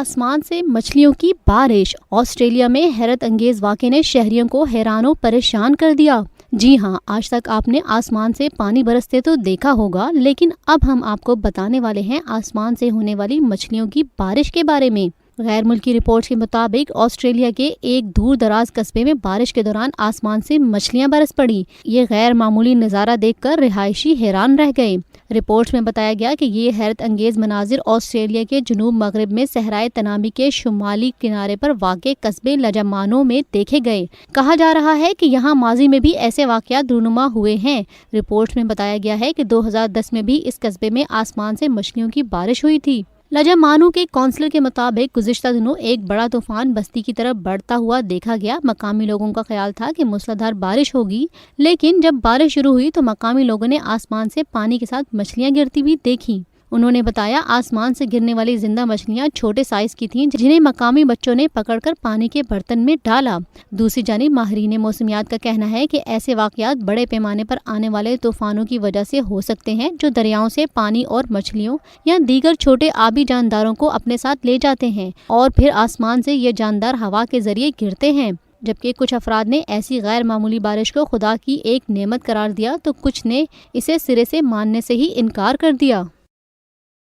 آسمان سے مچھلیوں کی بارش۔ آسٹریلیا میں حیرت انگیز واقعے نے شہریوں کو حیران و پریشان کر دیا۔ جی ہاں، آج تک آپ نے آسمان سے پانی برستے تو دیکھا ہوگا، لیکن اب ہم آپ کو بتانے والے ہیں آسمان سے ہونے والی مچھلیوں کی بارش کے بارے میں۔ غیر ملکی رپورٹس کے مطابق آسٹریلیا کے ایک دور دراز قصبے میں بارش کے دوران آسمان سے مچھلیاں برس پڑی۔ یہ غیر معمولی نظارہ دیکھ کر رہائشی حیران رہ گئے۔ رپورٹس میں بتایا گیا کہ یہ حیرت انگیز مناظر آسٹریلیا کے جنوب مغرب میں صحرائے تنامی کے شمالی کنارے پر واقع قصبے لجمانو میں دیکھے گئے۔ کہا جا رہا ہے کہ یہاں ماضی میں بھی ایسے واقعات رونما ہوئے ہیں۔ رپورٹس میں بتایا گیا ہے کہ 2010 میں بھی اس قصبے میں آسمان سے مچھلیوں کی بارش ہوئی تھی۔ لجمانو کے کونسلر کے مطابق گزشتہ دنوں ایک بڑا طوفان بستی کی طرف بڑھتا ہوا دیکھا گیا۔ مقامی لوگوں کا خیال تھا کہ موسلادھار بارش ہوگی، لیکن جب بارش شروع ہوئی تو مقامی لوگوں نے آسمان سے پانی کے ساتھ مچھلیاں گرتی ہوئی دیکھیں۔ انہوں نے بتایا آسمان سے گرنے والی زندہ مچھلیاں چھوٹے سائز کی تھیں، جنہیں مقامی بچوں نے پکڑ کر پانی کے برتن میں ڈالا۔ دوسری جانب ماہرین موسمیات کا کہنا ہے کہ ایسے واقعات بڑے پیمانے پر آنے والے طوفانوں کی وجہ سے ہو سکتے ہیں، جو دریاؤں سے پانی اور مچھلیوں یا دیگر چھوٹے آبی جانداروں کو اپنے ساتھ لے جاتے ہیں، اور پھر آسمان سے یہ جاندار ہوا کے ذریعے گرتے ہیں۔ جبکہ کچھ افراد نے ایسی غیر معمولی بارش کو خدا کی ایک نعمت قرار دیا تو کچھ نے اسے سرے سے ماننے سے ہی انکار کر دیا۔